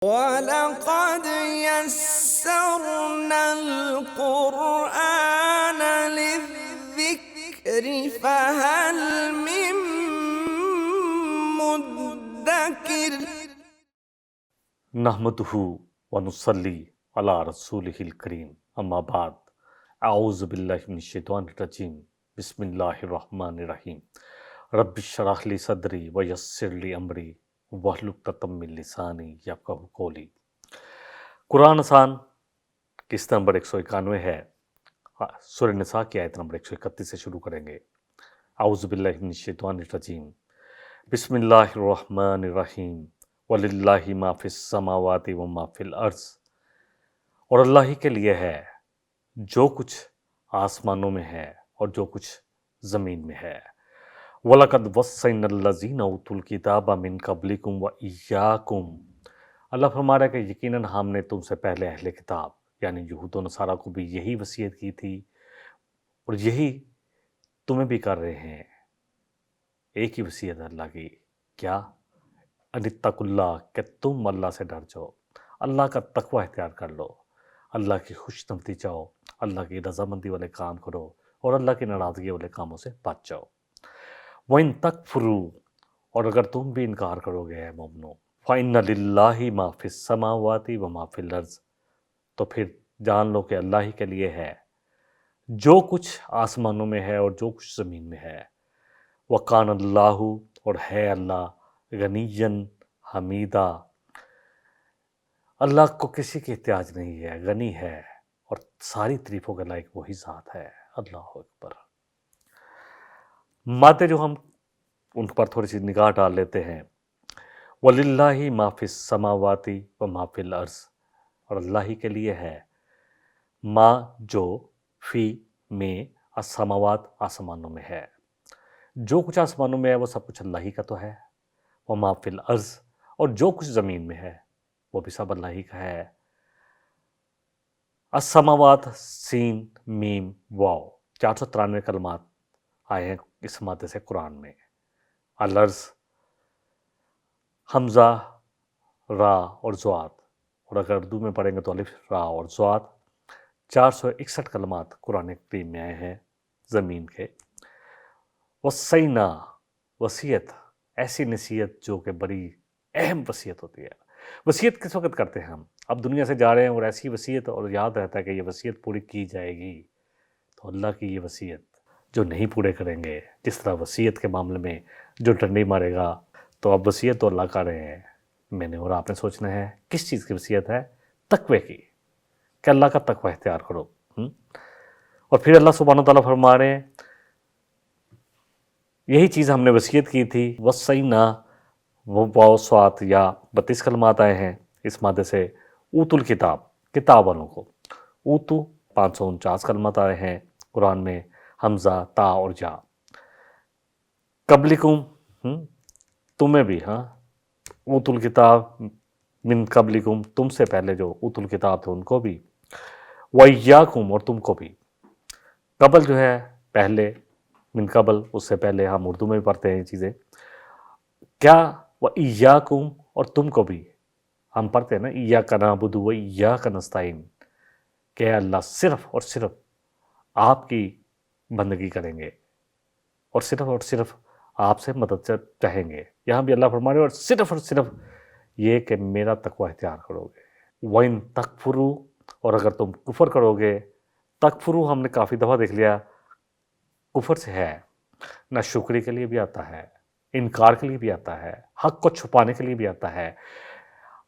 وَلَقَدْ يَسَّرْنَا الْقُرْآنَ لِلذِّكْرِ فَهَلْ مِن مُّدَّكِرٍ نحمدہ ونصلی علی رسولہ الکریم اما بعد اعوذ باللہ من الشیطان الرجیم بسم اللہ الرحمن الرحیم رب اشرح لی صدری ویسر لی امری واحلل عقدۃ من لسانی یفقہوا قولی۔ قرآن آسان قسط نمبر 191 ہے، سورہ نساء کی آیت نمبر 131 سے شروع کریں گے۔ اعوذ باللہ من الشیطان الرجیم بسم اللہ الرحمن الرحیم وَلِلَّهِ مَا فِي السَّمَاوَاتِ وَمَا فِي الْأَرْضِ، اور اللہ ہی کے لیے ہے جو کچھ آسمانوں میں ہے اور جو کچھ زمین میں ہے۔ وَلَقَدْ وَصَّيْنَا الَّذِينَ أُوتُوا الْكِتَابَ مِن قَبْلِكُمْ وَإِيَّاكُمْ، اللہ فرما رہا ہے کہ یقیناً ہم نے تم سے پہلے اہل کتاب یعنی یہود و نصارہ کو بھی یہی وصیت کی تھی اور یہی تمہیں بھی کر رہے ہیں۔ ایک ہی وصیت ہے اللہ کی، کیا؟ ان اتقوا اللہ، کہ تم اللہ سے ڈر جاؤ، اللہ کا تقوی اختیار کر لو، اللہ کی خوش نمدی چاہو، اللہ کی رضامندی والے کام کرو اور اللہ کی ناراضگی والے کاموں سے بچ جاؤ۔ وَإِن تَكْفُرُوا، اور اگر تم بھی انکار کرو گے اے مومنو، فَإِنَّ لِلَّهِ مَا فِي السَّمَاوَاتِ وَمَا فِي الْأَرْضِ، تو پھر جان لو کہ اللہ ہی کے لیے ہے جو کچھ آسمانوں میں ہے اور جو کچھ زمین میں ہے۔ وَقَانَ اللَّهُ، اور ہے اللہ غنیًّا حمیدہ، اللہ کو کسی کی احتیاج نہیں ہے، غنی ہے اور ساری تعریفوں کے لائق وہی ذات ہے۔ اللہ اکبر۔ مادے جو ہم ان پر تھوڑی سی نگاہ ڈال لیتے ہیں، وَلِلَّهِ مَا فِي السَّمَاوَاتِ وَمَا فِي الْأَرْضِ، اور اللہ ہی کے لیے ہے ما جو فی میں السماوات آسمانوں میں ہے، جو کچھ آسمانوں میں ہے وہ سب کچھ اللہ ہی کا تو ہے، وما فی الارض، اور جو کچھ زمین میں ہے وہ بھی سب اللہ ہی کا ہے۔ السماوات سین میم واو، 493 کلمات آئے ہیں اس مادے سے قرآن میں۔ الارض حمزہ را اور زواد، اور اگر اردو میں پڑھیں گے تو الف را اور زواد، 461 کلمات قرآن کریم میں آئے ہیں زمین کے۔ وصینا، وصیت، ایسی نصیحت جو کہ بڑی اہم وصیت ہوتی ہے۔ وصیت کس وقت کرتے ہیں ہم؟ اب دنیا سے جا رہے ہیں اور ایسی وصیت اور یاد رہتا ہے کہ یہ وصیت پوری کی جائے گی، تو اللہ کی یہ وصیت جو نہیں پورے کریں گے، جس طرح وصیت کے معاملے میں جو ڈنڈی مارے گا، تو اب وصیت تو اللہ کر رہے ہیں، میں نے اور آپ نے سوچنا ہے کس چیز کی وصیت ہے؟ تقوی کی، کہ اللہ کا تقوی اختیار کرو۔ اور پھر اللہ سبحانہ وتعالیٰ فرما رہے ہیں یہی چیز ہم نے وصیت کی تھی۔ وصینا، وہ واو سوات یا 32 کلمات آئے ہیں اس مادے سے۔ اوت الکتاب، کتاب والوں کو۔ اوتو 549 کلمات آئے ہیں قرآن میں، حمزہ تا اور جا۔ قبلکم، تمہیں بھی، ہاں، اوت الکتاب من قبلکم، تم سے پہلے جو اوت الکتاب تھے ان کو بھی، وَإِيَّاكُمْ، اور تم کو بھی۔ قبل جو ہے پہلے، من قبل اس سے پہلے، ہم اردو میں بھی پڑھتے ہیں یہ چیزیں۔ کیا؟ وَإِيَّاكُمْ، اور تم کو بھی، ہم پڑھتے ہیں نا إِيَّاكَ نَعْبُدُ وَإِيَّاكَ نَسْتَعِينُ، کہ اللہ صرف اور صرف آپ کی بندگی کریں گے اور صرف آپ سے مدد چاہیں گے۔ یہاں بھی اللہ فرما رہے ہیں اور صرف یہ کہ میرا تقوی اختیار کرو گے۔ وَإِن تَكْفُرُوا، اور اگر تم کفر کرو گے، تکفرو ہم نے کافی دفعہ دیکھ لیا، کفر سے ہے، نہ شکری کے لیے بھی آتا ہے، انکار کے لیے بھی آتا ہے، حق کو چھپانے کے لیے بھی آتا ہے،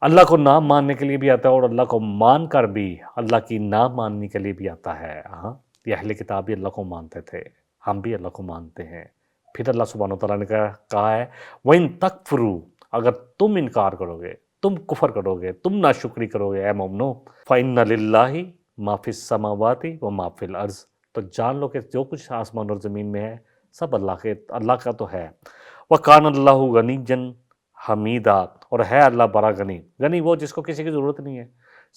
اللہ کو نہ ماننے کے لیے بھی آتا ہے، اور اللہ کو مان کر بھی اللہ کی نہ ماننے کے لیے بھی آتا ہے۔ ہاں، یہ اہل کتاب بھی اللہ کو مانتے تھے، ہم بھی اللہ کو مانتے ہیں۔ پھر اللہ سبحانہ وتعالیٰ نے کہا ہے وَإِن تَكْفُرُوا، اگر تم انکار کرو گے، تم کفر کرو گے، تم ناشکری کرو گے اے مومنو، فَإِنَّ لِلَّهِ مَا فِي السَّمَاوَاتِ وَمَا فِي الْأَرْضِ، تو جان لو کہ جو کچھ آسمان اور زمین میں ہے سب اللہ کا تو ہے۔ وَقَانَ اللَّهُ غَنِيًّا حَمِيدًا، اور ہے اللہ بڑا غنی۔ غنی وہ جس کو کسی کی ضرورت نہیں ہے،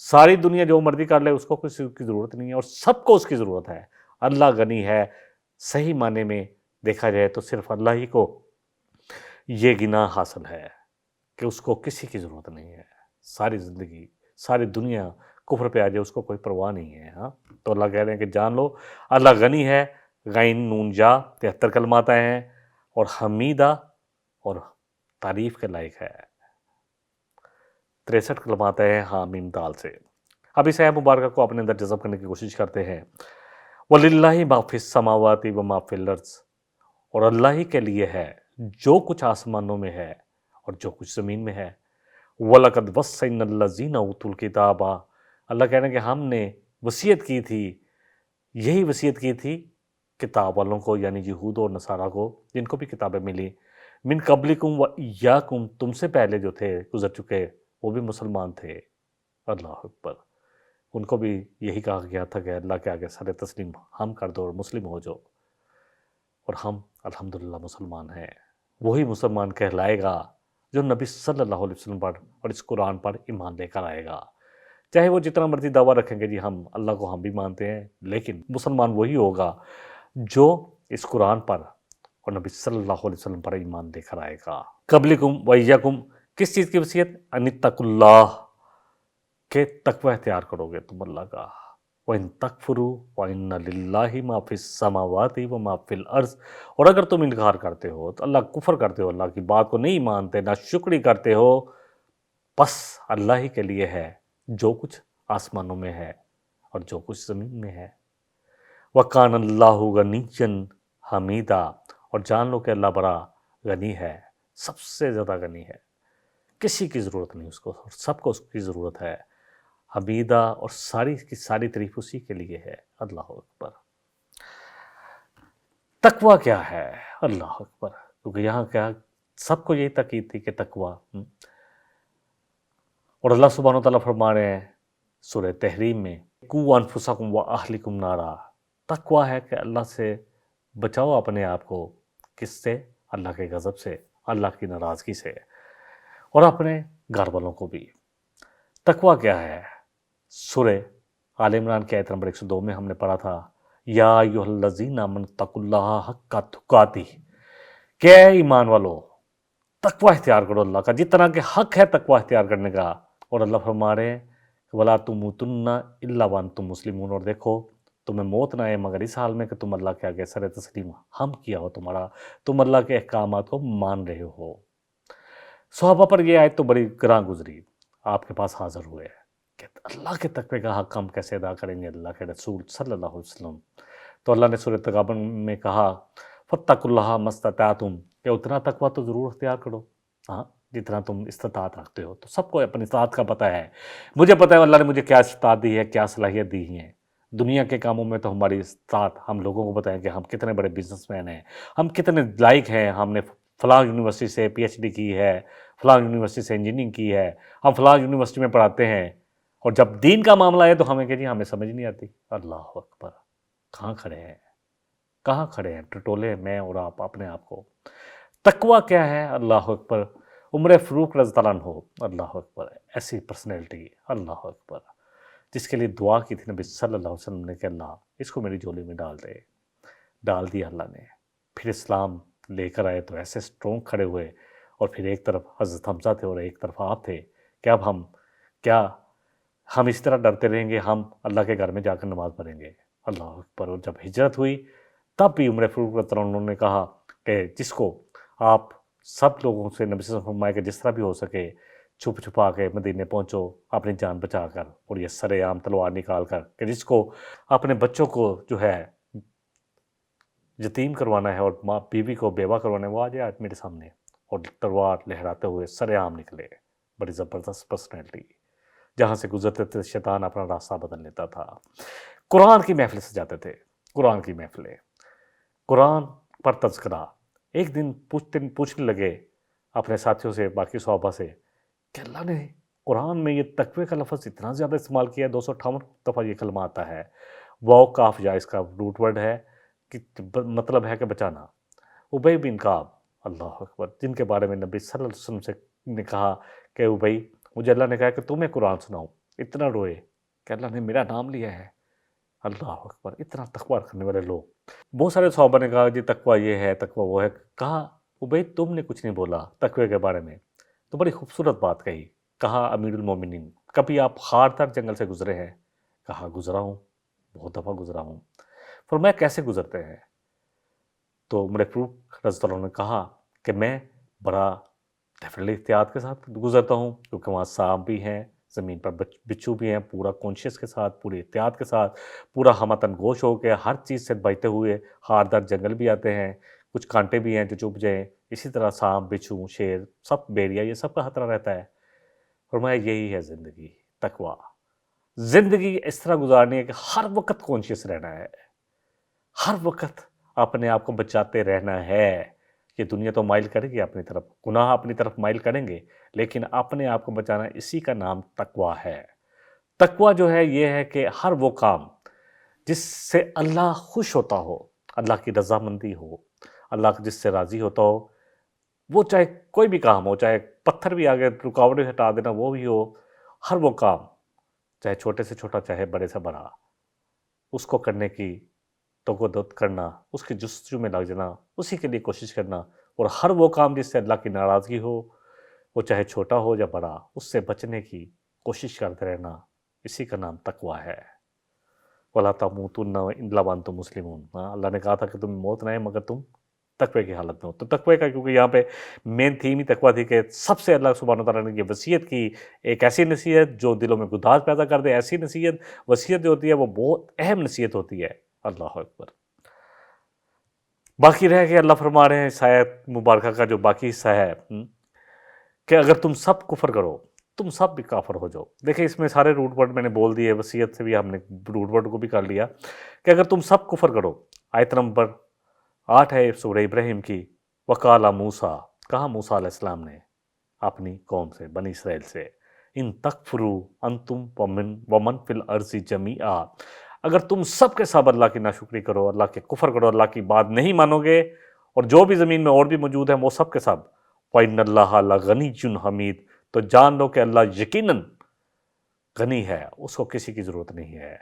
ساری دنیا جو مرضی کر لے اس کو کسی کی ضرورت نہیں ہے، اور سب کو اس کی ضرورت ہے۔ اللہ غنی ہے، صحیح معنی میں دیکھا جائے تو صرف اللہ ہی کو یہ غنا حاصل ہے کہ اس کو کسی کی ضرورت نہیں ہے، ساری زندگی ساری دنیا کفر پہ آ جائے اس کو کوئی پرواہ نہیں ہے. ہاں تو اللہ کہہ رہے ہیں کہ جان لو اللہ غنی ہے. غین نون جا 73 کلمات آئے ہیں اور حمیدہ اور تعریف کے لائق ہے 63 کلمات آئے ہیں حامیم دال سے. اب اس آیت مبارکہ کو اپنے اندر جذب کرنے کی کوشش کرتے ہیں. وَلِلَّهِ مَا فِي السَّمَاوَاتِ وَمَا فِي الْأَرْضِ اور اللہ ہی کے لیے ہے جو کچھ آسمانوں میں ہے اور جو کچھ زمین میں ہے. وَلَقَدْ وَصَّيْنَا الَّذِينَ أُوتُوا الْكِتَابَ اللہ کہہ رہے ہیں کہ ہم نے وصیت کی تھی یہی وصیت کی تھی کتاب والوں کو یعنی یہود اور نصارہ کو جن کو بھی کتابیں ملی من قبلکم و ایاکم تم سے پہلے جو تھے گزر چکے وہ بھی مسلمان تھے. اللہ اکبر. ان کو بھی یہی کہا گیا تھا کہ اللہ کے آگے سر تسلیم ہم کر دو اور مسلم ہو جاؤ اور ہم الحمدللہ مسلمان ہیں. وہی مسلمان کہلائے گا جو نبی صلی اللہ علیہ وسلم پر اور اس قرآن پر ایمان لے کر آئے گا. چاہے وہ جتنا مرضی دعویٰ رکھیں گے جی ہم اللہ کو ہم بھی مانتے ہیں لیکن مسلمان وہی ہوگا جو اس قرآن پر اور نبی صلی اللہ علیہ وسلم پر ایمان لے کر آئے گا. قبلکم و ایاکم کس چیز کی وصیت؟ ان اتقوا اللہ کہ تقوی اختیار کرو گے تم اللہ کا. وَإِن تَكْفُرُوا وَإِنَّ لِلَّهِ مَا فِي السَّمَاوَاتِ وَمَا فِي الْأَرْضِ اور اگر تم انکار کرتے ہو تو اللہ کفر کرتے ہو اللہ کی بات کو نہیں مانتے نہ شکری کرتے ہو بس اللہ ہی کے لیے ہے جو کچھ آسمانوں میں ہے اور جو کچھ زمین میں ہے. وَكَانَ اللَّهُ غَنِيًّا حَمِيدًا اور جان لو کہ اللہ بڑا غنی ہے سب سے زیادہ غنی ہے. کسی کی ضرورت نہیں اس کو سب کو اس کی ضرورت ہے. حمیدہ اور ساری کی ساری تعریف اسی کے لیے ہے. اللہ اکبر. تقوی کیا ہے؟ اللہ اکبر. کیونکہ یہاں کیا سب کو یہی تاکید تھی کہ تقوی اور اللہ سبحانہ وتعالیٰ فرما رہے ہیں سورہ تحریم میں قُوا أَنفُسَكُمْ وَأَهْلِكُمْ نَارًا تقوی ہے کہ اللہ سے بچاؤ اپنے آپ کو کس سے؟ اللہ کے غضب سے اللہ کی ناراضگی سے اور اپنے گھر والوں کو بھی. تقوی کیا ہے؟ سورہ آل عمران کی آیت نمبر 102 میں ہم نے پڑھا تھا یا ایھا الذین آمنوا اتقوا اللہ حق تقاتہ کہ اے ایمان والو تقوی اختیار کرو اللہ کا جتنا کہ حق ہے تقوی اختیار کرنے کا. اور اللہ فرما رہے ہیں وَلَا تُمُوتُنَّ إِلَّا وَأَنْتُمْ مُسْلِمُونَ اور دیکھو تمہیں موت نہ آئے مگر اس حال میں کہ تم اللہ کے آگے سر تسلیم ہم کیا ہو تمہارا تم اللہ کے احکامات کو مان رہے ہو. صحابہ پر یہ آیت تو بڑی گراں گزری آپ کے پاس حاضر ہوئے کہ اللہ کے تقوی کا حق ہم کیسے ادا کریں گے اللہ کے رسول صلی اللہ علیہ وسلم. تو اللہ نے سورۃ تغابن میں کہا فَاتَّقُوا اللَّهَ مَا اسْتَطَعْتُمْ کہ اتنا تقوی تو ضرور اختیار کرو ہاں جتنا تم استطاعت رکھتے ہو. تو سب کو اپنی استطاعت کا پتہ ہے. مجھے پتہ ہے اللہ نے مجھے کیا استطاعت دی ہے کیا صلاحیت دی ہیں. دنیا کے کاموں میں تو ہماری استطاعت ہم لوگوں کو بتائیں کہ ہم کتنے بڑے بزنس مین ہیں ہم کتنے لائق ہیں ہم نے فلاں یونیورسٹی سے پی ایچ ڈی کی ہے فلاں یونیورسٹی سے انجینئرنگ کی ہے ہم فلاں یونیورسٹی میں پڑھاتے ہیں اور جب دین کا معاملہ ہے تو ہمیں کہ جی ہمیں سمجھ نہیں آتی. اللہ اکبر. کہاں کھڑے ہیں ٹٹولے میں اور آپ اپنے آپ کو. تقوی کیا ہے؟ اللہ اکبر. عمر فاروق رضی اللہ عنہ اللہ اکبر ایسی پرسنالٹی اللہ اکبر جس کے لیے دعا کی تھی نبی صلی اللہ علیہ وسلم نے کہ اللہ اس کو میری جھولی میں ڈال دیا اللہ نے. پھر اسلام لے کر آئے تو ایسے سٹرونگ کھڑے ہوئے اور پھر ایک طرف حضرت حمزہ تھے اور ایک طرف آپ تھے کہ اب ہم اس طرح ڈرتے رہیں گے ہم اللہ کے گھر میں جا کر نماز پڑھیں گے. اللہ اکبر. اور جب ہجرت ہوئی تب بھی عمر فاروق رضی اللہ عنہ نے کہا کہ جس کو آپ سب لوگوں سے نبی صلی اللہ علیہ وسلم فرمائے کہ جس طرح بھی ہو سکے چھپ چھپا کے مدینے پہنچو اپنی جان بچا کر اور یہ سر عام تلوار نکال کر کہ جس کو اپنے بچوں کو جو ہے یتیم کروانا ہے اور ماں بیوی کو بیوہ کروانا ہے وہ آ جائے آج میرے سامنے اور تلوار لہراتے ہوئے سر عام نکلے. بڑی زبردست پرسنالٹی جہاں سے گزرتے تھے شیطان اپنا راستہ بدل لیتا تھا. قرآن کی محفل سجاتے تھے قرآن کی محفلیں قرآن پر تذکرہ. ایک دن پوچھنے لگے اپنے ساتھیوں سے باقی صحابہ سے کہ اللہ نے قرآن میں یہ تقوی کا لفظ اتنا زیادہ استعمال کیا ہے 258 دفعہ یہ کلمہ آتا ہے. واو کاف یا اس کا روٹ ورڈ ہے کہ مطلب ہے کہ بچانا. ابی بن کعب اللہ اکبر جن کے بارے میں نبی صلی اللہ علیہ وسلم سے نے کہا کہ ابی مجھے اللہ نے کہا کہ تمہیں قرآن سناؤں اتنا روئے کہ اللہ نے میرا نام لیا ہے. اللہ اکبر. اتنا تقوی رکھنے والے لوگ. بہت سارے صحابہ نے کہا جی تقوی یہ ہے تقوی وہ ہے. کہا ابی تم نے کچھ نہیں بولا تقوی کے بارے میں تو بڑی خوبصورت بات کہی کہا امیر المومنین کبھی آپ خاردار جنگل سے گزرے ہیں؟ کہا گزرا ہوں، بہت دفعہ گزرا ہوں۔ فرمایا کیسے گزرتے ہیں؟ تو عمر فاروق رضی اللہ عنہ نے کہا کہ میں بڑا ڈیفینیٹلی احتیاط کے ساتھ گزرتا ہوں، کیونکہ وہاں سانپ بھی ہیں، زمین پر بچھو بھی ہیں، پورا کانشیس کے ساتھ، پوری احتیاط کے ساتھ، پورا ہمتن گوش ہو کے ہر چیز سے بچتے ہوئے۔ خاردار جنگل بھی آتے ہیں، کچھ کانٹے بھی ہیں جو چبھ جائیں، اسی طرح سانپ، بچھو، شیر، سب بیریا، یہ سب کا خطرہ رہتا ہے۔ فرمایا یہی ہے زندگی، تقویٰ۔ زندگی اس طرح گزارنی ہے کہ ہر وقت کانشیس رہنا ہے، ہر وقت اپنے آپ کو بچاتے رہنا ہے۔ یہ دنیا تو مائل کرے گی اپنی طرف، گناہ اپنی طرف مائل کریں گے، لیکن اپنے آپ کو بچانا، اسی کا نام تقویٰ ہے۔ تقویٰ جو ہے یہ ہے کہ ہر وہ کام جس سے اللہ خوش ہوتا ہو، اللہ کی رضامندی ہو، اللہ جس سے راضی ہوتا ہو، وہ چاہے کوئی بھی کام ہو، چاہے پتھر بھی آگے رکاوٹیں ہٹا دینا وہ بھی ہو، ہر وہ کام چاہے چھوٹے سے چھوٹا چاہے بڑے سے بڑا، اس کو کرنے کی توقع کرنا، اس کی جستجو میں لگ جانا، اسی کے لیے کوشش کرنا، اور ہر وہ کام جس سے اللہ کی ناراضگی ہو، وہ چاہے چھوٹا ہو یا بڑا، اس سے بچنے کی کوشش کرتے رہنا، اسی کا نام تقویٰ ہے۔ وَلَا تَمُوتُنَّ إِلَّا وَأَنْتُمْ مُسْلِمُونَ۔ اللہ نے کہا تھا کہ تمہیں موت نہ ہے مگر تم تقوی کی حالت میں ہو۔ تو تقوی کا کیونکہ یہاں پہ مین تھیم ہی تقویٰ تھی کہ سب سے اللہ سبحانہ وتعالیٰ نے یہ وصیت کی، ایک ایسی نصیحت جو دلوں میں گداز پیدا کر دے، ایسی نصیحت، وصیت جو ہوتی ہے وہ بہت اہم نصیحت ہوتی ہے۔ اللہ اکبر۔ باقی رہ کے اللہ فرما رہے ہیں اس آیت مبارکہ کا جو باقی حصہ ہے کہ اگر تم سب کفر کرو، تم سب بھی کافر ہو جاؤ۔ دیکھیں اس میں سارے روٹ ورڈ میں نے بول دیے، وصیت سے بھی ہم نے روٹ ورڈ کو بھی کر لیا کہ اگر تم سب کفر کرو۔ آیت نمبر 8 ہے سورہ ابراہیم کی، وَقَالَ مُوسیٰ، کہا موسیٰ علیہ السلام نے اپنی قوم سے، بنی اسرائیل سے، ان تکفروا انتم ومن فی الارض جمیعا، اگر تم سب کے سب اللہ کی ناشکری کرو، اللہ کے کفر کرو، اللہ کی بات نہیں مانو گے، اور جو بھی زمین میں اور بھی موجود ہیں وہ سب کے سب، وَإِنَّ اللَّهَ لَغَنِيٌّ حَمِيدٌ، تو جان لو کہ اللہ یقیناً غنی ہے، اس کو کسی کی ضرورت نہیں ہے،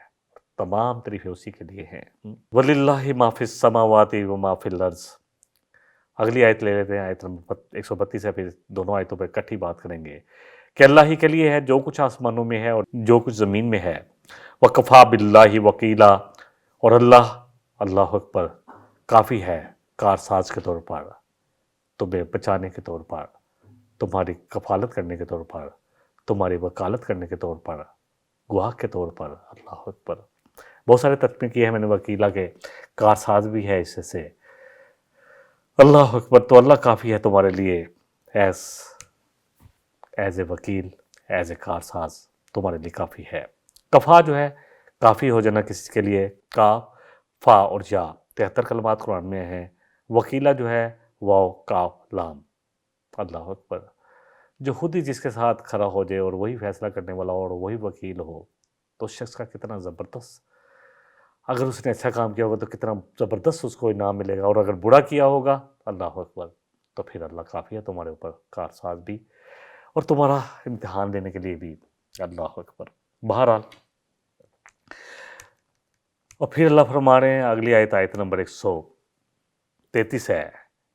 تمام تعریفیں اسی کے لیے ہیں۔ وَلِلَّهِ مَا فِي السَّمَاوَاتِ وَمَا فِي الْأَرْضِ۔ اگلی آیت لے لیتے ہیں، آیت نمبر 132 ہے، پھر دونوں آیتوں پہ اکٹھی بات کریں گے کہ اللہ ہی کے لیے ہے جو کچھ آسمانوں میں ہے اور جو کچھ زمین میں ہے۔ وَكَفَى بِاللَّهِ وَكِيلًا، اور اللہ اکبر کافی ہے کارساز کے طور پر، تمہیں بچانے کے طور پر، تمہاری کفالت کرنے کے طور پر، تمہاری وکالت کرنے کے طور پر، گواہ کے طور پر۔ اللہ اکبر۔ بہت سارے ترجمے کیے ہیں میں نے وکیلا کے، کارساز بھی ہے اس سے۔ اللہ اکبر۔ تو اللہ کافی ہے تمہارے لیے ایز اے وکیل، ایز اے کارساز، تمہارے لیے کافی ہے۔ کفا جو ہے کافی ہو جانا کسی کے لیے، کاف، فا اور یا، 73 کلمات قرآن میں ہیں۔ وکیلا جو ہے واو، کاف، لام۔ اللہ اکبر۔ جو خود ہی جس کے ساتھ کھڑا ہو جائے اور وہی فیصلہ کرنے والا ہو اور وہی وکیل ہو، تو اس شخص کا کتنا زبردست، اگر اس نے اچھا کام کیا ہوگا تو کتنا زبردست اس کو انعام ملے گا، اور اگر برا کیا ہوگا، اللہ اکبر، تو پھر اللہ کافی ہے تمہارے اوپر کارساز بھی، اور تمہارا امتحان لینے کے لیے بھی۔ اللہ اکبر۔ بہرحال، اور پھر اللہ فرما رہے ہیں اگلی آیت، آیت نمبر 133 ہے،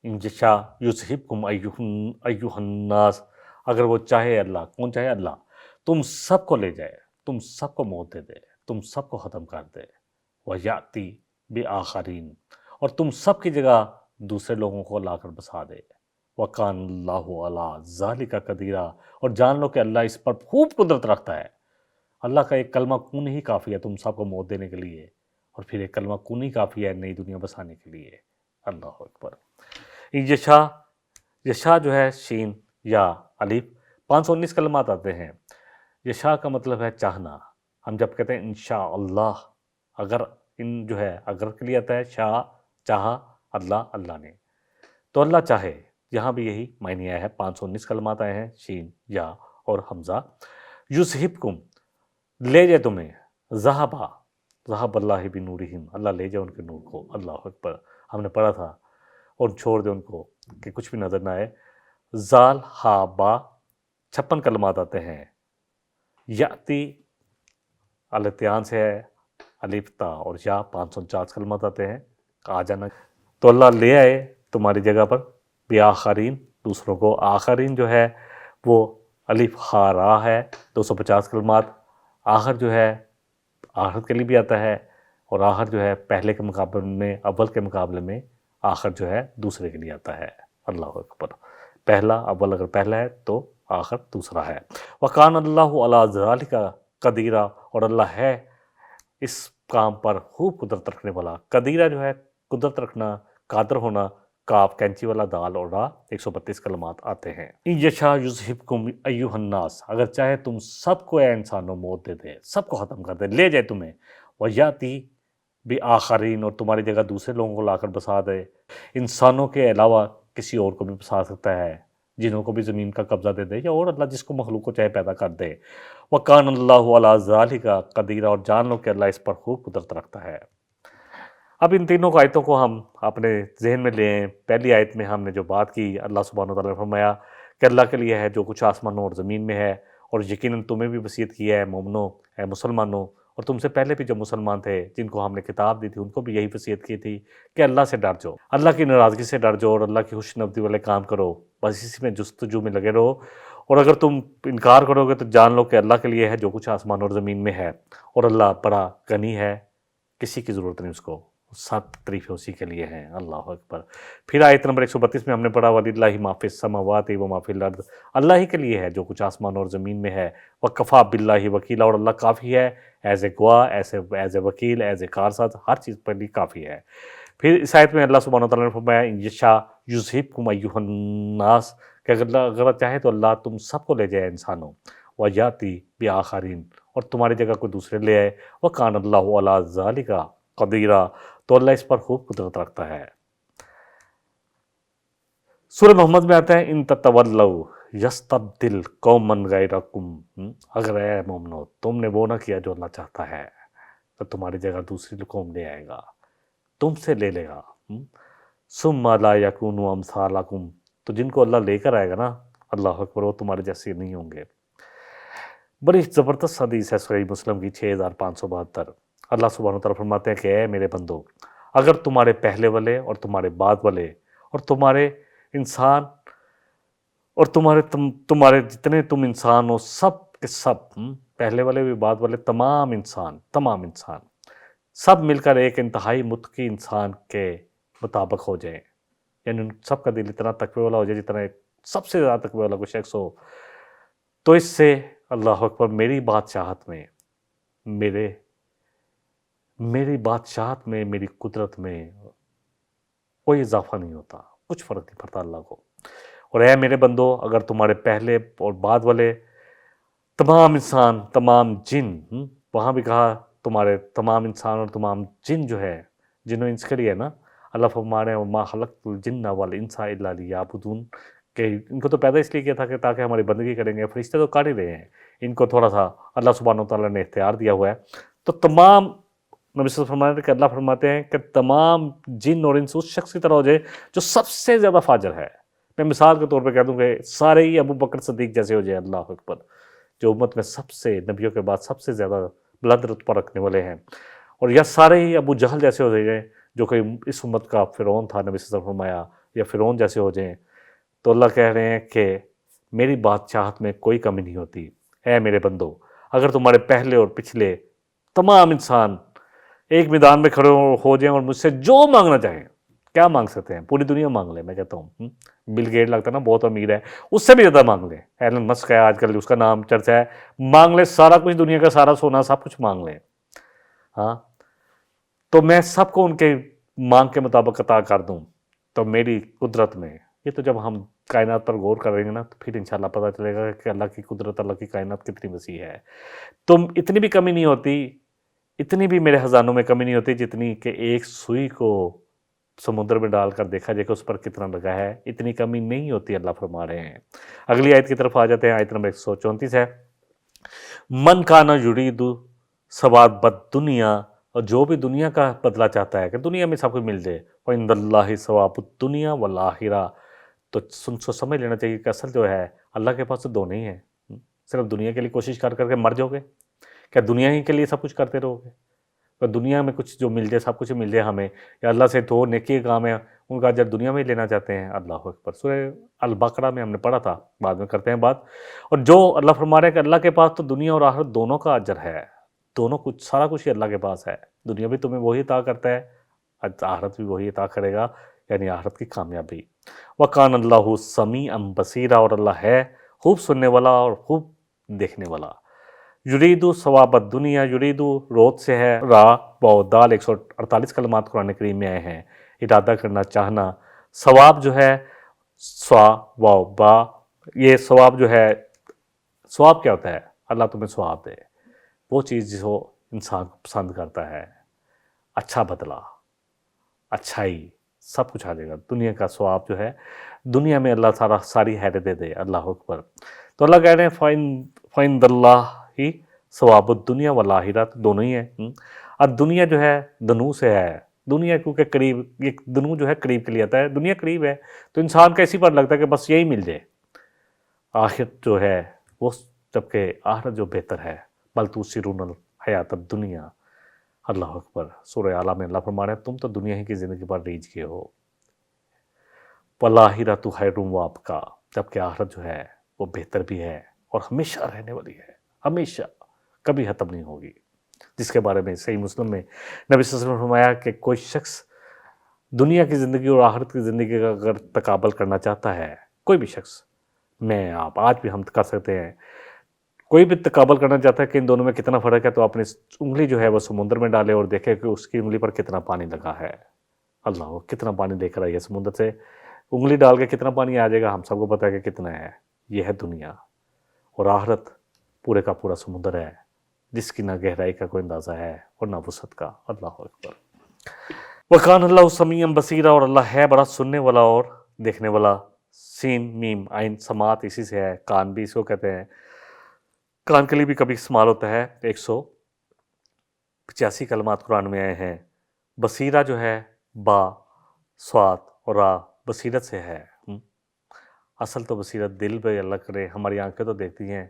ان یشاء یذہبکم ایھا الناس، اگر وہ چاہے، اللہ کون چاہے؟ اللہ تم سب کو لے جائے، تم سب کو موت دے دے، تم سب کو ختم کر دے، وَيَأْتِ بِآخَرِينَ، اور تم سب کی جگہ دوسرے لوگوں کو لا کر بسا دے، وَكَانَ اللَّهُ عَلَىٰ ذَلِكَ قَدِيرًا، اور جان لو کہ اللہ اس پر خوب قدرت رکھتا ہے۔ اللہ کا ایک کلمہ کون ہی کافی ہے تم سب کو موت دینے کے لیے، اور پھر ایک کلمہ کون ہی کافی ہے نئی دنیا بسانے کے لیے۔ اللہ اکبر۔ یشاء جو ہے شین یا الف، 519 کلمات آتے ہیں۔ یشاء کا مطلب ہے چاہنا۔ ہم جب کہتے ہیں انشاءاللہ، اگر ان جو ہے اگر کے لیے آتا ہے، شاء چاہا، اللہ نے، تو اللہ چاہے، یہاں بھی یہی معنی آیا ہے۔ 519 کلمات آئے ہیں، شین یا اور حمزہ۔ یذہبکم، لے جائے تمہیں، ذہب اللہ بنورہم، اللہ لے جائے ان کے نور کو۔ اللہ اکبر۔ ہم نے پڑھا تھا، اور چھوڑ دے ان کو کہ کچھ بھی نظر نہ آئے۔ زال ہا با، 56 کلمات آتے ہیں۔ یاتی الاتیان سے ہے، الف تا اور یا، 549 کلمات آتے ہیں، آ جانا۔ تو اللہ لے آئے تمہاری جگہ پر، بآخرین، دوسروں کو۔ آخرین جو ہے وہ الف ہا را ہے 250 کلمات، آخر جو ہے آخر کے لیے بھی آتا ہے، اور آخر جو ہے پہلے کے مقابلے میں اول کے مقابلے میں آخر جو ہے دوسرے کے لیے آتا ہے۔ اللہ اکبر، پہلا اول اگر پہلا ہے تو آخر دوسرا ہے۔ وَقَانَ اللَّهُ عَلَىٰ ذَلِكَ قَدِيرًا، اور اللہ ہے اس کام پر خوب قدرت رکھنے والا۔ قدیرہ جو ہے قدرت رکھنا، قادر ہونا، کاف کینچی والا، دال اور را 132 کلمات آتے ہیں۔ ان یشاء یذہبکم ایھا الناس، اگر چاہے تم سب کو اے انسانوں موت دے دے، سب کو ختم کر دے، لے جائے تمہیں، ویاتی بآخرین، اور تمہاری جگہ دوسرے لوگوں کو لا کر بسا دے۔ انسانوں کے علاوہ کسی اور کو بھی بسا سکتا ہے، جنہوں کو بھی زمین کا قبضہ دے دے، یا اور اللہ جس کو مخلوق کو چاہے پیدا کر دے۔ وَقَانَ اللَّهُ عَلَىٰ ذَلِكَ قَدِيرًا، اور جان لو کہ اللہ اس پر خوب قدرت رکھتا ہے۔ اب ان تینوں آیتوں کو ہم اپنے ذہن میں لیں۔ پہلی آیت میں ہم نے جو بات کی، اللہ سبحانہ وتعالیٰ نے فرمایا کہ اللہ کے لیے ہے جو کچھ آسمانوں اور زمین میں ہے، اور یقیناً تمہیں بھی وصیت کی ہے مومنوں، اے مسلمانوں، اور تم سے پہلے بھی جو مسلمان تھے جن کو ہم نے کتاب دی تھی ان کو بھی یہی وصیت کی تھی کہ اللہ سے ڈر جاؤ، اللہ کی ناراضگی سے ڈر جاؤ، اور اللہ کی خوش نبدی والے کام کرو، بس اسی میں جستجو میں لگے رہو، اور اگر تم انکار کرو گے تو جان لو کہ اللہ کے لیے ہے جو کچھ آسمان اور زمین میں ہے، اور اللہ بڑا غنی ہے، کسی کی ضرورت نہیں اس کو، سب تعریفیں اسی کے لیے ہیں۔ اللہ اکبر۔ پھر آیت نمبر 132 میں ہم نے پڑھا وَلِلَّهِ مَا فِي السَّمَاوَاتِ وَمَا فِي الْأَرْضِ، اللہ ہی کے لیے ہے جو کچھ آسمان اور زمین میں ہے، وَكَفَىٰ بِاللَّهِ وَكِيلًا، اور اللہ کافی ہے ایز اے گواہ، ایز اے وکیل، ایز اے کارساز، ہر چیز پر بھی کافی ہے۔ پھر اس آیت میں اللہ سبحانہ وتعالیٰ نے فرمایا ان یشاء یذہبکم ایھا الناس، کہ اگر چاہے تو اللہ تم سب کو لے جائے انسانوں، ویاتی بآخرین، اور تمہاری جگہ کوئی دوسرے لے آئے، وَقَانَ اللَّهُ عَلَىٰ ذَلِكَ قَدِيرًا، تو اللہ اس پر خوب قدرت رکھتا ہے۔ سورہ محمد میں آتا ہے ان تتولوا یستبدل قوما غیرکم، اگر اے مومنو تم نے وہ نہ کیا جو اللہ چاہتا ہے تو تمہاری جگہ دوسری قوم لے آئے گا، تم سے لے لے گا۔ ثم لا یکونوا امثالکم، تو جن کو اللہ لے کر آئے گا نا، اللہ اکبر، وہ تمہارے جیسے نہیں ہوں گے۔ بڑی زبردست حدیث ہے صحیح مسلم کی 6572۔ اللہ سبحانہ وتعالیٰ فرماتے ہیں کہ اے میرے بندو، اگر تمہارے پہلے والے اور تمہارے بعد والے اور تمہارے انسان اور تمہارے جتنے تم انسان ہو، سب کے سب، پہلے والے بھی بعد والے، تمام انسان سب مل کر ایک انتہائی متقی انسان کے مطابق ہو جائیں، یعنی ان سب کا دل اتنا تقوی والا ہو جائے جتنا سب سے زیادہ تقوی والا کوئی شخص ہو، تو اس سے اللہ اکبر میری بادشاہت میں، میری قدرت میں کوئی اضافہ نہیں ہوتا، کچھ فرق نہیں پڑتا اللہ کو۔ اور اے میرے بندو، اگر تمہارے پہلے اور بعد والے تمام انسان، تمام جن، وہاں بھی کہا تمہارے تمام انسان اور تمام جن جو ہے، جن و انس کے لیے نا، اللہ فرمانے وما خلقت الجن والانس الا لیعبدون، کہ ان کو تو پیدا اس لیے کیا تھا کہ تاکہ ہماری بندگی کریں گے۔ فرشتے تو کر ہی رہے ہیں، ان کو تھوڑا سا اللہ سبحانہ وتعالیٰ نے اختیار دیا ہوا ہے۔ تو تمام نبی صلی اللہ علیہ وسلم فرماتے ہیں کہ اللہ فرماتے ہیں کہ تمام جن اور انس اس شخص کی طرح ہو جائے جو سب سے زیادہ فاجر ہے۔ میں مثال کے طور پہ کہہ دوں کہ سارے ہی ابو بکر صدیق جیسے ہو جائے، اللہ اکبر، جو امت میں سب سے نبیوں کے بعد سب سے زیادہ بلند رتبہ رکھنے والے ہیں، اور یا سارے ہی ابو جہل جیسے ہو جائیں جو کہ اس امت کا فرعون تھا، نبی صلی اللہ علیہ وسلم فرمایا، یا فرعون جیسے ہو جائیں، تو اللہ کہہ رہے ہیں کہ میری بادشاہت میں کوئی کمی نہیں ہوتی۔ اے میرے بندو، اگر تمہارے پہلے اور پچھلے تمام انسان ایک میدان میں کھڑے ہو جائیں اور مجھ سے جو مانگنا چاہیں، کیا مانگ سکتے ہیں؟ پوری دنیا مانگ لیں، میں کہتا ہوں۔ بل گیٹ لگتا ہے نا بہت امیر ہے، اس سے بھی زیادہ مانگ لیں۔ ایلن مسک ہے آج کل، اس کا نام چرچا ہے، مانگ لیں سارا کچھ، دنیا کا سارا سونا سب کچھ مانگ لیں، ہاں، تو میں سب کو ان کے مانگ کے مطابق عطا کر دوں۔ تو میری قدرت میں، یہ تو جب ہم کائنات پر غور کریں گے نا تو پھر انشاءاللہ پتہ چلے گا کہ اللہ کی قدرت، اللہ کی کائنات کتنی وسیع ہے۔ تم اتنی بھی کمی نہیں ہوتی، اتنی بھی میرے خزانوں میں کمی نہیں ہوتی جتنی کہ ایک سوئی کو سمندر میں ڈال کر دیکھا جائے کہ اس پر کتنا لگا ہے، اتنی کمی نہیں ہوتی، اللہ فرما رہے ہیں۔ اگلی آیت کی طرف آ جاتے ہیں، آیت نمبر 134 ہے، من کانا یرید ثواب الدنیا، اور جو بھی دنیا کا بدلہ چاہتا ہے کہ دنیا میں سب کچھ مل جائے، وعند اللہ ثواب الدنیا والآخرہ، تو سمجھ لینا چاہیے کہ اصل جو ہے اللہ کے پاس تو دو نہیں ہے۔ صرف دنیا کے لیے کوشش کر کر کے مر جاؤ گے، کیا دنیا ہی کے لیے سب کچھ کرتے رہو گے؟ اور دنیا میں کچھ جو مل جائے، سب کچھ مل جائے ہمیں، یا اللہ سے تو نیکی کے کام ہے ان کا اجر دنیا میں ہی لینا چاہتے ہیں۔ اللہ اکبر، سورہ البقرہ میں ہم نے پڑھا تھا، بعد میں کرتے ہیں بات۔ اور جو اللہ فرما رہا ہے کہ اللہ کے پاس تو دنیا اور آخرت دونوں کا اجر ہے، دونوں کچھ، سارا کچھ ہی اللہ کے پاس ہے۔ دنیا بھی تمہیں وہی عطا کرتا ہے، آخرت بھی وہی عطا کرے گا، یعنی آخرت کی کامیابی۔ وَقَانَ اللَّهُ سَمِيعًا بَصِيرًا، اور اللہ ہے خوب سننے والا اور خوب دیکھنے والا۔ یریدو ثواب الدنیا، یریدو روت سے ہے، را واو دال، 148 کلمات قرآن کریم میں آئے ہیں، ارادہ کرنا، چاہنا۔ ثواب جو ہے سوا واو با، یہ ثواب جو ہے، ثواب کیا ہوتا ہے؟ اللہ تمہیں ثواب دے، وہ چیز جو انسان کو پسند کرتا ہے، اچھا بدلہ، اچھائی، سب کچھ آ جائے گا۔ دنیا کا ثواب جو ہے، دنیا میں اللہ ساری خیریں دے دے۔ اللہ اکبر۔ تو اللہ کہہ رہے ہیں فَإِنْدَ اللَّهِ ثواب الدنیا والآخرۃ، دونوں ہی ہیں۔ اب دنیا جو ہے دنو سے ہے، دنیا کیونکہ قریب، یہ دنو جو ہے قریب کے لیے آتا ہے، دنیا قریب ہے تو انسان کا اسی پر لگتا ہے کہ بس یہی مل جائے۔ آخرت جو ہے وہ، جبکہ آخرت جو بہتر ہے، بل تؤثرون الحیات الدنیا۔ اللہ اکبر۔ سورہ اعلیٰ میں اللہ فرما رہے ہیں تم تو دنیا ہی کی زندگی پر ریجھ گئے ہو، والآخرۃ خیر وابقیٰ، جبکہ آخرت جو ہے وہ بہتر بھی ہے اور ہمیشہ رہنے والی ہے، ہمیشہ، کبھی ختم نہیں ہوگی، جس کے بارے میں صحیح مسلم میں نبی صلی اللہ علیہ وسلم نے فرمایا کہ کوئی شخص دنیا کی زندگی اور آخرت کی زندگی کا اگر تقابل کرنا چاہتا ہے، کوئی بھی شخص، میں آپ آج بھی ہم کر سکتے ہیں، کوئی بھی تقابل کرنا چاہتا ہے کہ ان دونوں میں کتنا فرق ہے، تو اپنی انگلی جو ہے وہ سمندر میں ڈالے اور دیکھے کہ اس کی انگلی پر کتنا پانی لگا ہے۔ اللہ، کتنا پانی لے کر آئی ہے سمندر سے، انگلی ڈال کے کتنا پانی آ جائے گا، ہم سب کو پتہ ہے کہ کتنا ہے۔ یہ ہے دنیا، اور آخرت پورے کا پورا سمندر ہے، جس کی نہ گہرائی کا کوئی اندازہ ہے اور نہ وسعت کا۔ اللہ اکبر۔ وَقَانَ اللَّهُ سَمِيعًا بَصِيرًا، اور اللہ ہے بڑا سننے والا اور دیکھنے والا۔ سین میم عین، سماعت اسی سے ہے، کان بھی اس کو کہتے ہیں، کان کے لیے بھی کبھی استعمال ہوتا ہے۔ 185 کلمات قرآن میں آئے ہیں۔ بصیرہ جو ہے با، صاد اور را، بصیرت سے ہے۔ اصل تو بصیرت دل پہ اللہ کرے، ہماری آنکھیں تو دیکھتی ہیں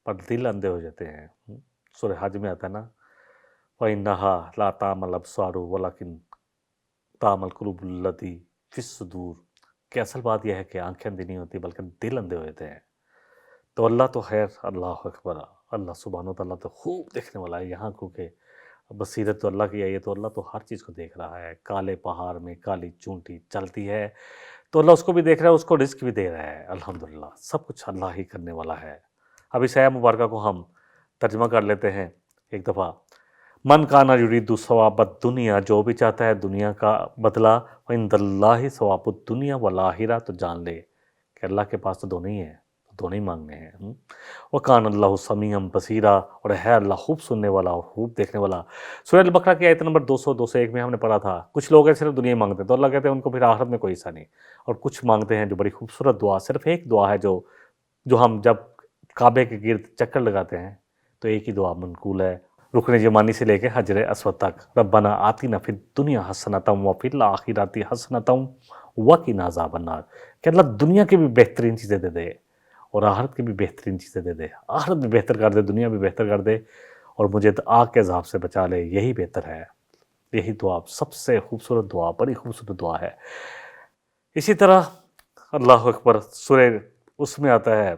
پر دل اندھے ہو جاتے ہیں۔ سورہ حج میں آتا ہے نا، وَإِنَّهَا لَا تَعْمَى الْأَبْصَارُ وَلَكِنْ تَعْمَى الْقُلُوبُ الَّتِي فِي الصُّدُورِ، کہ اصل بات یہ ہے کہ آنکھیں اندھی نہیں ہوتی بلکہ دل اندھے ہو جاتے ہیں۔ تو اللہ تو خیر، اللہ اکبر، اللہ سبحانہ و تعالیٰ تو خوب دیکھنے والا ہے۔ یہاں کیونکہ بصیرت تو اللہ کی ہے، تو اللہ تو ہر چیز کو دیکھ رہا ہے۔ کالے پہاڑ میں کالی چونٹی چلتی ہے تو اللہ اس کو بھی دیکھ رہا ہے، اس کو رزق بھی دے رہا ہے۔ الحمدللہ، سب کچھ اللہ ہی کرنے والا ہے۔ اب اس آیہ مبارکہ کو ہم ترجمہ کر لیتے ہیں ایک دفعہ۔ من کانا یرید ثواب الدنیا، جو بھی چاہتا ہے دنیا کا بدلہ، وعند اللہ ثواب الدنیا والآخرہ، تو جان لے کہ اللہ کے پاس تو دونوں ہی ہیں، دونوں ہی مانگنے ہیں۔ وَقَانَ اللَّهُ سَمِيعًا بَصِيرًا، اور ہے اللہ خوب سننے والا اور خوب دیکھنے والا۔ سورہ البقرہ کی آیت نمبر 201 میں ہم نے پڑھا تھا، کچھ لوگ ہیں صرف دنیا ہی مانگتے ہیں، تو اللہ کہتے ہیں ان کو پھر آخرت میں کوئی حصہ نہیں، اور کچھ مانگتے ہیں جو بڑی خوبصورت دعا، صرف ایک دعا ہے جو ہم جب کعبے کے گرد چکر لگاتے ہیں تو ایک ہی دعا منقول ہے، رکن یمانی سے لے کے حجر اسود تک، ربنا آتنا فی الدنیا حسنۃ وفی الآخرۃ حسنۃ وقنا عذاب النار، کہ اللہ دنیا کی بھی بہترین چیزیں دے دے اور آخرت کی بھی بہترین چیزیں دے دے، آخرت بھی بہتر کر دے، دنیا بھی بہتر کر دے، اور مجھے آگ کے عذاب سے بچا لے، یہی بہتر ہے۔ یہی دعا سب سے خوبصورت دعا، بڑی خوبصورت دعا ہے۔ اسی طرح اللہ اکبر، سورہ اس میں آتا ہے،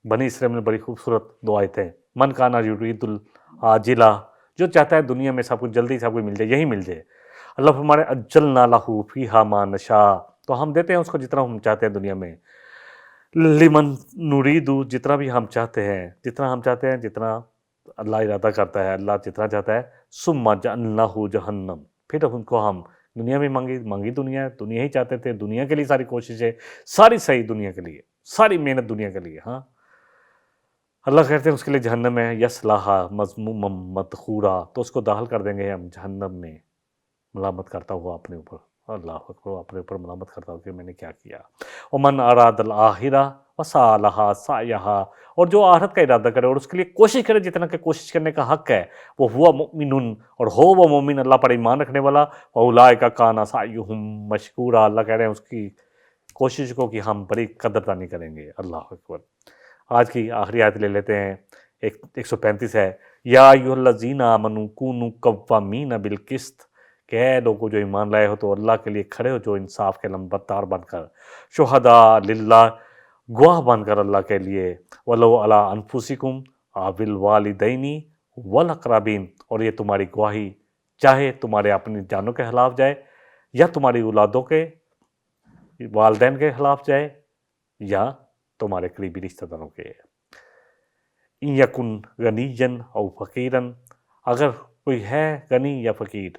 بنی اسرائیل میں بڑی خوبصورت دعائیں تھے، من کانا یرید العاجلہ، جو چاہتا ہے دنیا میں سب کچھ جلدی سب کچھ مل جائے، یہی مل جائے۔ اللہ فرمانے اجلنا لہ فیہا ما نشاء، تو ہم دیتے ہیں اس کو جتنا ہم چاہتے ہیں دنیا میں، لمن نرید، جتنا بھی ہم چاہتے ہیں، جتنا اللہ ارادہ کرتا ہے، اللہ جتنا چاہتا ہے، ثم جعلناہ جہنم، پھر ان کو ہم دنیا میں مانگی دنیا ہی چاہتے تھے، دنیا کے لیے ساری کوششیں، ساری صحیح دنیا کے لیے، ساری محنت دنیا کے لیے، ہاں اللہ کہتے ہیں اس کے لیے جہنم ہے، یصلاھا مذموما مدحورا، تو اس کو داخل کر دیں گے ہم جہنم میں، ملامت کرتا ہوا اپنے اوپر، اللہ اکبر، اپنے اوپر ملامت کرتا ہوا کہ میں نے کیا کیا۔ ومن اراد الآخرہ وسعی لہا سعیہا، اور جو آخرت کا ارادہ کرے اور اس کے لیے کوشش کرے جتنا کہ کوشش کرنے کا حق ہے، وہ ہوا مؤمن، اور ہو وہ مومن، اللہ پر ایمان رکھنے والا، واولئک کان سعیہم مشکورا، اللہ کہہ رہے ہیں اس کی کوشش کو کہ ہم بڑی قدردانی کریں گے۔ اللہ اکبر۔ آج کی آخری آیت لے لیتے ہیں، 135 ہے، یا ایھا آمنوا کونوا قوامین بالقسط، کہ اے لوگو جو ایمان لائے ہو تو اللہ کے لیے کھڑے ہو جو انصاف کے لمبردار بن کر، شہداء للہ، گواہ بن کر اللہ کے لیے، ولو علی انفسکم او الوالدین والاقربین، اور یہ تمہاری گواہی چاہے تمہارے اپنی جانوں کے خلاف جائے یا تمہاری اولادوں کے والدین کے خلاف جائے یا تمہارے قریبی رشتہ داروں کے۔ ان یکن غنیا او فقیرا، اگر کوئی ہے غنی یا فقیر،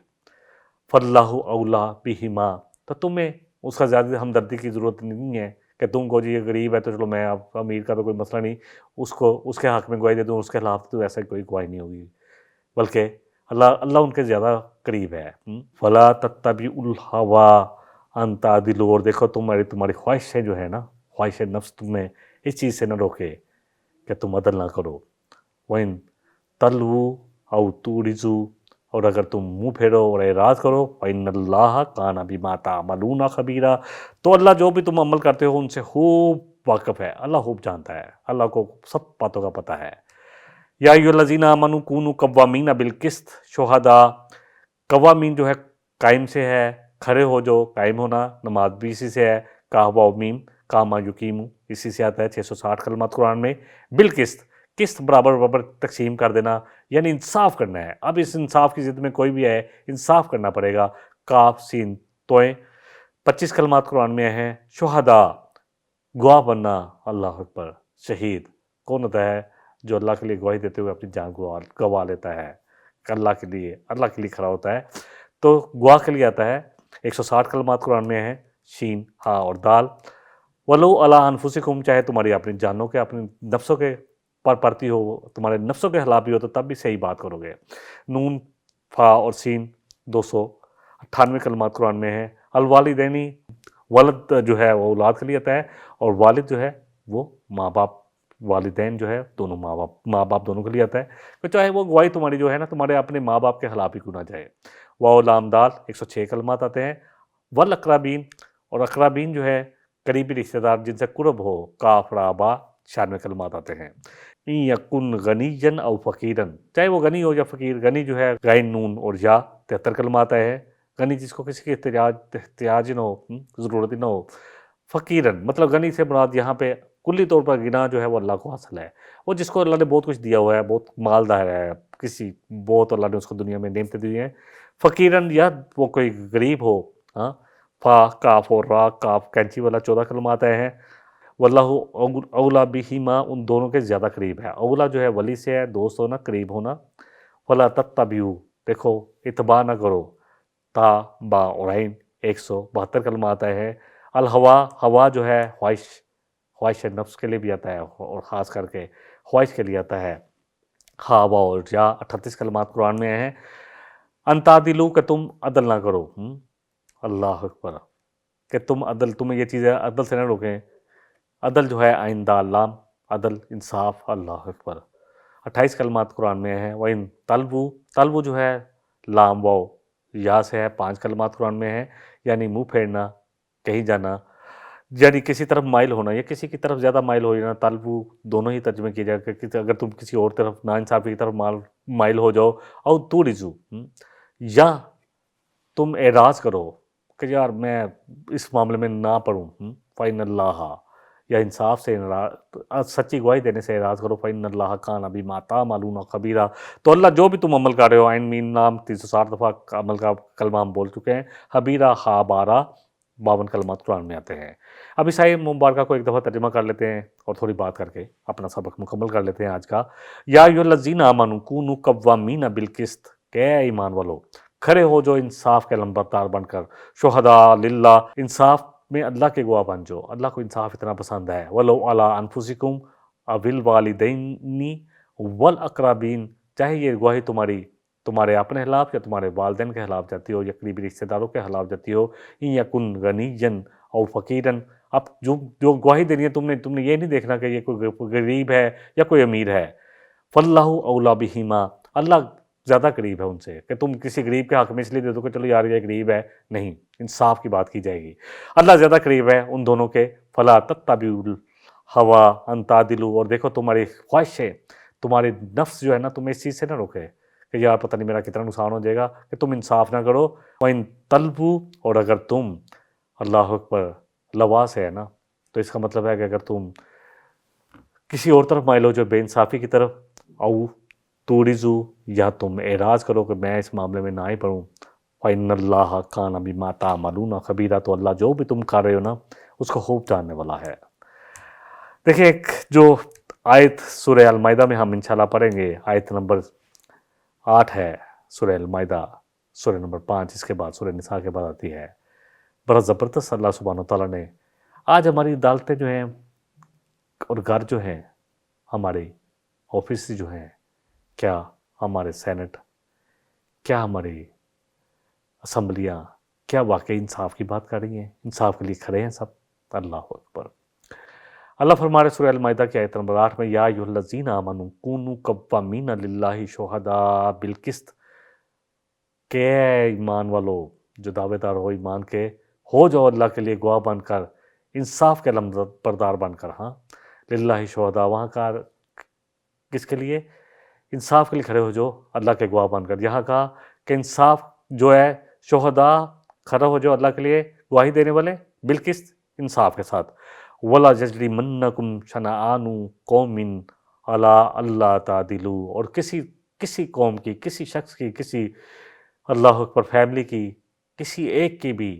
فاللہ اولا بہما، تو تمہیں اس کا زیادہ ہمدردی کی ضرورت نہیں ہے کہ تم کو جی یہ غریب ہے تو چلو میں اب امیر کا تو کوئی مسئلہ نہیں، اس کے حق میں گواہی دے دوں، اس کے خلاف تو ایسا کوئی گواہی نہیں ہوگی، بلکہ اللہ ان کے زیادہ قریب ہے۔ فلا تتبعوا الہوی ان تعدلوا، اور دیکھو تمہاری خواہشیں جو ہے نا، خواہش نفس تمہیں اس چیز سے نہ روکے کہ تم عدل نہ کرو۔ وَإِن تَلْوُوا أَوْ تُعْرِضُوا، اور اگر تم منہ پھیرو اور اعراض کرو، فَإِنَّ اللَّهَ كَانَ بِمَا تَعْمَلُونَ خَبِيرًا، تو اللہ جو بھی تم عمل کرتے ہو ان سے خوب واقف ہے، اللہ خوب جانتا ہے، اللہ کو سب باتوں کا پتہ ہے۔ یا ایھا الذین آمنوا کونوا قوامین بالقسط شہداء، قوامین جو ہے قائم سے ہے، کھڑے ہو جو، قائم ہونا، نماز بھی اسی سے ہے، قاہ و میم، قام یقیم، اسی سے آتا ہے 660 کلمات قرآن میں، بالقسط، قسط برابر برابر تقسیم کر دینا، یعنی انصاف کرنا ہے۔ اب اس انصاف کی ضد میں کوئی بھی ہے، انصاف کرنا پڑے گا۔ کاف سین توئیں 25 کلمات قرآن میں ہیں۔ شہداء، گواہ بننا، اللہ اکبر، شہید کون ہوتا ہے؟ جو اللہ کے لیے گواہی دیتے ہوئے اپنی جان گوا لیتا ہے، اللہ کے لیے کھڑا ہوتا ہے، تو گواہ کے لیے آتا ہے۔ 160 کلمات قرآن میں ہیں، شین، ہا اور دال۔ ولو علی انفسکم، چاہے تمہاری اپنی جانوں کے، اپنی نفسوں کے پر پڑتی ہو، تمہارے نفسوں کے خلاف بھی ہو تو تب بھی صحیح بات کرو گے۔ نون، فا اور سین 298 کلمات قرآن میں ہیں۔ الوالدینی، ولد جو ہے وہ اولاد کے لیے آتا ہے، اور والد جو ہے وہ ماں باپ، والدین جو ہے دونوں ماں باپ دونوں کے لیے آتا ہے، تو چاہے وہ گواہی تمہاری جو ہے نا تمہارے اپنے ماں باپ کے خلاف ہی کیوں نہ جائے۔ واو لام دال 106 کلمات آتے ہیں۔ والاقربین، اور اقربین جو ہے قریبی رشتہ دار جن سے قرب ہو، کاف را با 96 کلمات آتے ہیں۔ ان یکن غنیا او فقیرا، چاہے وہ غنی ہو یا فقیر، غنی جو ہے غین نون اور یا 73 کلمات آئے ہیں۔ غنی جس کو کسی کے احتیاج نہ ہو، ضرورت نہ ہو۔ فقیرن مطلب غنی سے مراد یہاں پہ کلی طور پر غنا جو ہے وہ اللہ کو حاصل ہے، وہ جس کو اللہ نے بہت کچھ دیا ہوا ہے، بہت مالدار ہے، بہت اللہ نے اس کو دنیا میں نعمتیں دی ہیں۔ فقیرن، یا وہ کوئی غریب ہو، ہاں، فا کاف اور را، کاف کینچی والا 14 کلمات آئے ہیں۔ واللہ اولا بہما، ان دونوں کے زیادہ قریب ہے۔ اولا جو ہے ولی سے ہے، دوست ہونا، قریب ہونا۔ فلا تتبعوا، دیکھو اتباع نہ کرو، تا با اور عین 172 کلمات آئے ہیں۔ الہوا، ہوا جو ہے خواہش نفس کے لیے بھی آتا ہے، اور خاص کر کے خواہش کے لیے آتا ہے۔ ہا وا اور جا 38 کلمات قرآن میں ہیں۔ ان تعدلوا، کہ تم عدل نہ کرو، اللہ اکبر، کہ تمہیں یہ چیزیں عدل سے نہ روکیں۔ عدل جو ہے عین دال لام، عدل انصاف، اللہ اکبر۔ 28 کلمات قرآن میں ہیں۔ وَإِن تَلْوُوا، تلو جو ہے لام واو یا سے ہے، 5 کلمات قرآن میں ہیں، یعنی منہ پھیرنا، کہیں جانا، یعنی کسی طرف مائل ہونا یا کسی کی طرف زیادہ مائل ہو جانا۔ تلوو دونوں ہی ترجمے کیے جائے کہ اگر تم کسی اور طرف ناانصافی کی طرف مائل ہو جاؤ، او تورزو، یا تم اعراض کرو کہ یار میں اس معاملے میں نہ پڑھوں، فَإِنَّ اللَّهَ، یا انصاف سے سچی گواہی دینے سے اعراض کرو، فَإِنَّ اللَّهَ كَانَ بِمَا تَعْمَلُونَ خَبِيرًا، تو اللہ جو بھی تم عمل کر رہے ہو، عین مین لام 360 دفعہ عمل کا کلمہ ہم بول چکے ہیں۔ خبیرہ ہا بارہ 52 کلمات قرآن میں آتے ہیں۔ اب اس آیت مبارکہ کو ایک دفعہ ترجمہ کر لیتے ہیں اور تھوڑی بات کر کے اپنا سبق مکمل کر لیتے ہیں آج کا۔ یا ایھا الذین آمنوا کونوا قوامین بالقسط، کہ اے ایمان والو کھڑے ہو جو انصاف کے لمبردار بن کر، شہداء للہ، انصاف میں اللہ کے گواہ بن جو، اللہ کو انصاف اتنا پسند ہے۔ ولو علی انفسکم او الوالدین والاقربین، چاہے یہ گواہی تمہارے اپنے خلاف یا تمہارے والدین کے خلاف جاتی ہو یا قریبی رشتہ داروں کے خلاف جاتی ہو۔ ان یکن غنیا او فقیرن، اب جو گواہی دینی ہے تم نے یہ نہیں دیکھنا کہ یہ کوئی غریب ہے یا کوئی امیر ہے۔ فاللہ اولا بہما، اللہ زیادہ قریب ہے ان سے، کہ تم کسی غریب کے حق میں اس لیے دے دو کہ چلو یار یہ غریب ہے، نہیں، انصاف کی بات کی جائے گی۔ اللہ زیادہ قریب ہے ان دونوں کے۔ فلا تتبعوا الہوی ان تعدلوا، اور دیکھو تمہاری خواہشیں، تمہاری نفس جو ہے نا تمہیں اس چیز سے نہ روکے کہ یار پتہ نہیں میرا کتنا نقصان ہو جائے گا، کہ تم انصاف نہ کرو. وَإِن تَلْبُوا، اور اگر تم، اللہ اکبر، لوا سے ہے نا، تو اس کا مطلب ہے کہ اگر تم کسی اور طرف مائل ہو جو بے انصافی کی طرف، او توڑیزو، یا تم اعراض کرو کہ میں اس معاملے میں نہ ہی پڑھوں، فَإِنَّ اللَّهَ كَانَ بِمَا تَعْمَلُونَ خَبِيرًا، تو اللہ جو بھی تم کر رہے ہو نا اس کو خوب جاننے والا ہے. دیکھیں ایک جو آیت سورہ المائدہ میں ہم انشاءاللہ پڑھیں گے، آیت نمبر 8 ہے سورہ المائدہ، سورہ نمبر 5 اس کے بعد سورہ نساء کے بعد آتی ہے. بڑا زبردست اللہ سبحانہ وتعالیٰ نے آج ہماری عدالتیں جو ہیں اور گھر جو ہیں، ہمارے آفس جو ہیں، کیا ہمارے سینٹ، کیا ہماری اسمبلیاں، کیا واقعی انصاف کی بات کر رہی ہیں؟ انصاف کے لیے کھڑے ہیں سب؟ اللہ اکبر. اللہ فرما رہے سورہ المائدہ کی آیت نمبر 8 میں، یا ایھا الذین آمنوا کونوا قوامین للہ شہداء بالقسط، کہ اے ایمان والو جو دعوے دار ہو ایمان کے، ہو جاؤ اللہ کے لیے گواہ بن کر، انصاف کے علم بردار بن کر. ہاں، للہ شہداء، وہاں کا کس کے لیے؟ انصاف کے لیے کھڑے ہو جو اللہ کے گواہ بن کر. یہاں کہا کہ انصاف جو ہے شہداء، کھڑا ہو جو اللہ کے لیے گواہی دینے والے بالقسط، انصاف کے ساتھ. وَلَا يَجْرِمَنَّكُمْ شَنَآنُ قَوْمٍ عَلَىٰ أَلَّا تَعْدِلُوا، اور کسی قوم کی، کسی شخص کی، کسی اللہ اکبر فیملی کی، کسی ایک کی بھی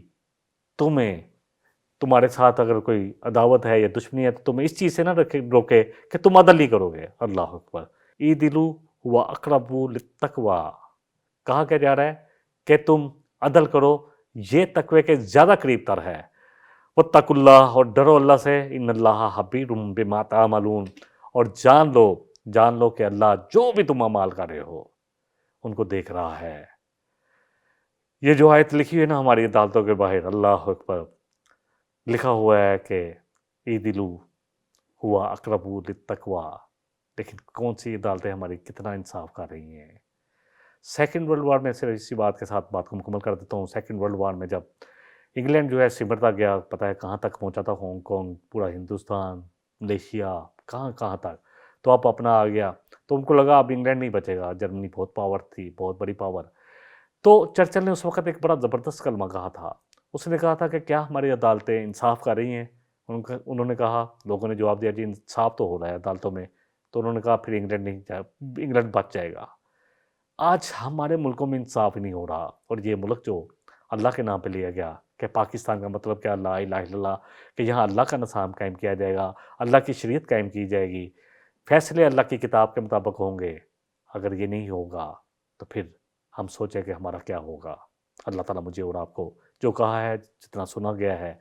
تمہارے ساتھ اگر کوئی عداوت ہے یا دشمنی ہے تو تمہیں اس چیز سے نہ روکے کہ تم عدل نہیں کرو گے. اللہ اکبر. اعدلوا هو اقرب للتقوی، کہا کیا جا رہا ہے کہ تم عدل کرو، یہ تقوی کے زیادہ قریب تر ہے. واتقوا اللہ، اور ڈرو اللہ سے، ان اللہ خبیر بما تعملون، اور جان لو کہ اللہ جو بھی تم اعمال کر رہے ہو ان کو دیکھ رہا ہے. یہ جو آیت لکھی ہے نا ہماری عدالتوں کے باہر، اللہ اکبر، لکھا ہوا ہے کہ اعدلوا هو اقرب للتقوی، لیکن کون سی عدالتیں ہماری کتنا انصاف کر رہی ہیں؟ سیکنڈ ورلڈ وار میں، صرف اسی بات کے ساتھ بات کو مکمل کر دیتا ہوں. سیکنڈ ورلڈ وار میں جب انگلینڈ جو ہے سمٹتا گیا، پتہ ہے کہاں تک پہنچا تھا، ہانگ کانگ، پورا ہندوستان، ملیشیا، کہاں تک، تو اب اپنا آ گیا، تو ان کو لگا اب انگلینڈ نہیں بچے گا. جرمنی بہت پاور تھی، بہت بڑی پاور. تو چرچل نے اس وقت ایک بڑا زبردست کلمہ کہا تھا. اس نے کہا تھا کہ کیا ہماری عدالتیں انصاف کر رہی ہیں؟ انہوں نے کہا، لوگوں نے جواب دیا جی انصاف تو ہو رہا ہے عدالتوں میں. تو انہوں نے کہا پھر انگلینڈ بچ جائے گا. آج ہمارے ملکوں میں انصاف ہی نہیں ہو رہا، اور یہ ملک جو اللہ کے نام پہ لیا گیا کہ پاکستان کا مطلب کیا، لا الہ الا اللہ، کہ یہاں اللہ کا نظام قائم کیا جائے گا، اللہ کی شریعت قائم کی جائے گی، فیصلے اللہ کی کتاب کے مطابق ہوں گے. اگر یہ نہیں ہوگا تو پھر ہم سوچیں کہ ہمارا کیا ہوگا. اللہ تعالیٰ مجھے اور آپ کو جو کہا ہے، جتنا سنا گیا ہے،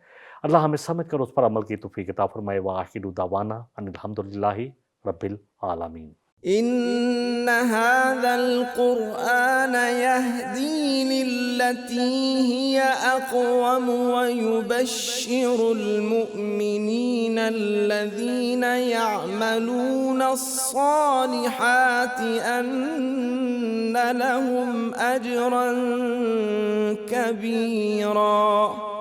اللہ ہمیں سمجھ کر اس پر عمل کی توفیق عطا فرمائے. وآخر دعوانا ان الحمدللہ رب العالمین. إن هذا القرآن يهدي للتي هي أقوم ويبشر المؤمنين الذين يعملون الصالحات أن لهم أجرا كبيرا.